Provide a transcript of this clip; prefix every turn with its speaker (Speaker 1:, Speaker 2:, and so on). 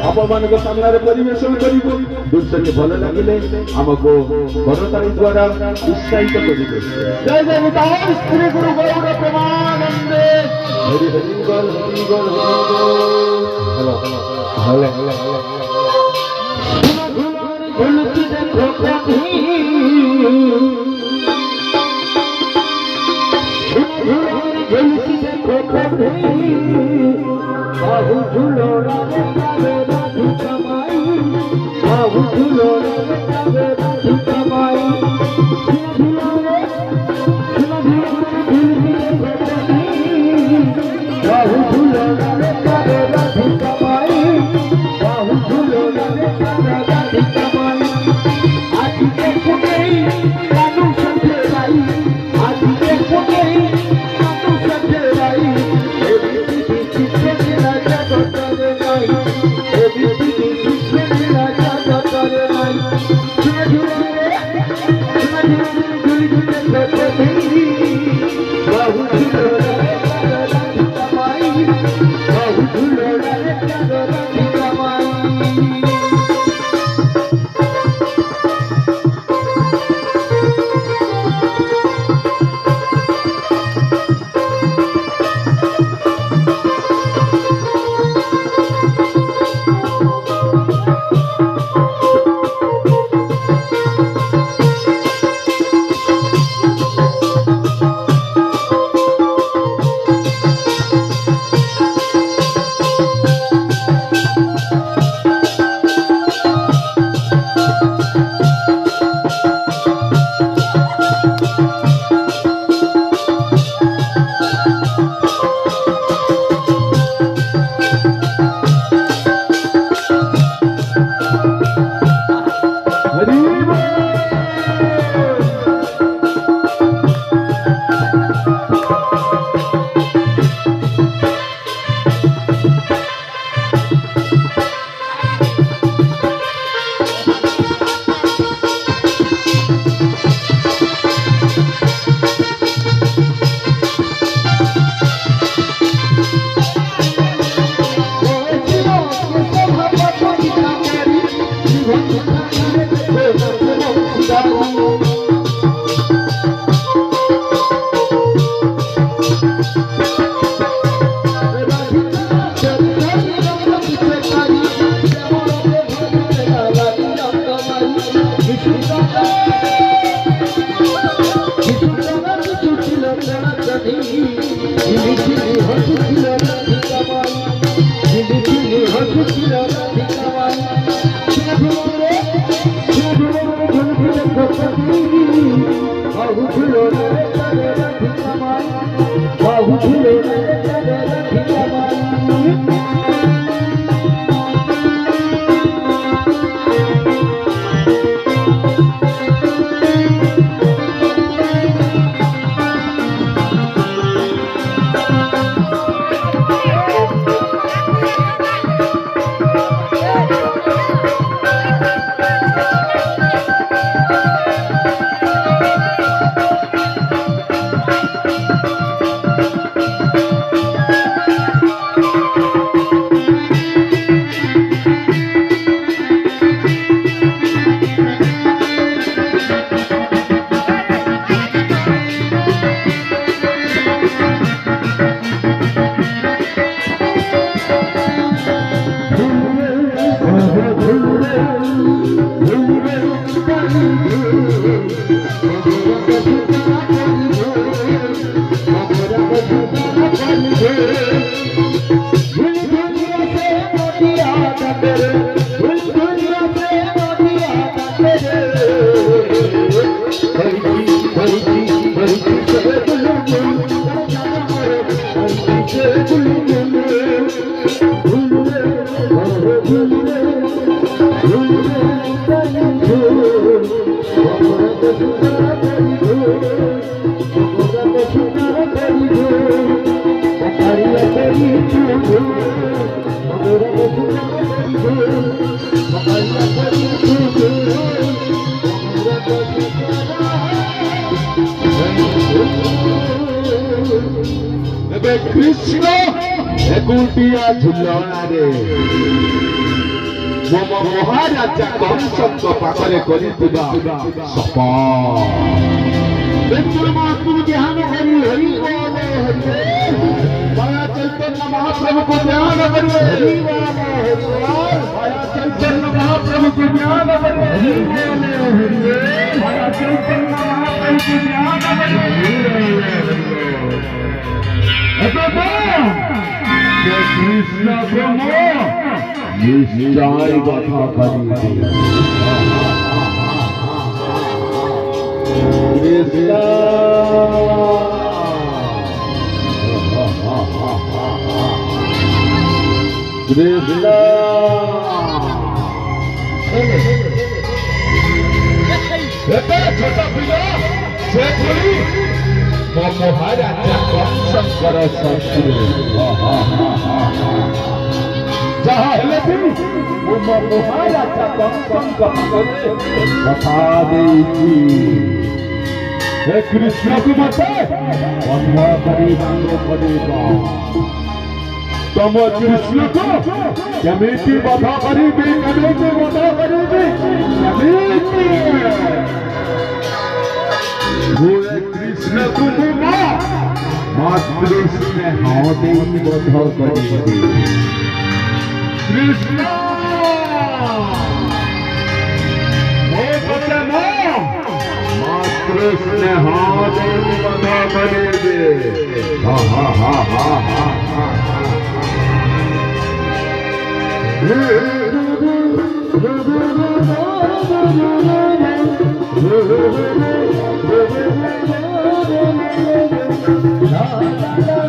Speaker 1: आपण सामने परिवेशन करिबो दृश्य भल लगिले हमको करताली द्वारा उत्साहित करिबो। जय जय निताय श्री गुरु गौड़ प्रेमानंदे हरि हरि बोल हरि बोल हेलो हेलो हेलो झुलती देखो कभी झुलती देखो कभी बाहु झूलो राधे राधिका माई बाहु झूलो राधे राधिका माई झूलो रे झुलती देखो कभी बाहु झूलो राधे राधिका माई बाहु झूलो राधे राधिका माई आज देखो गई कानू संजय आज देखो गई कानू संजय कृष्ण एकुटिया झुलना रे मम महाराजा कंसଙ୍କ ପାଖରେ କରିଥିବା ଶପଥ
Speaker 2: महाप्रभु ध्यान हरि हरि बोल
Speaker 1: माया चैतन्य महाप्रभु को ध्यान करिए
Speaker 2: हरि बोल हरि बोल
Speaker 1: माया चैतन्य महाप्रभु को ध्यान करिए
Speaker 2: हरि बोल हरि बोल
Speaker 1: माया चैतन्य महाप्रभु को ध्यान करिए कृष्ण को निश्चय कथा करिए कृष्ण कृष्ण छोटा पिला से थोड़ी महाराजा कंसଙ୍କର ଶତ୍ରୁ ଯାହା ହେଲେ ବି ମୁଁ ମୋ ମହାରାଜା कंसଙ୍କ ପାଖରେ କଥା ଦେଇଛି हे कृष्ण को मत बंध କରିବାକୁ ପଡ଼ିବ तुम कृष्ण को केमिति बध करिबी केमिति बध करिबी केमिति हुए कृष्ण को मातृ स्नेह देई बध करिबी कृष्ण हो बचन मातृ स्नेह देई बध करिबी हा हा हा हा हा
Speaker 2: La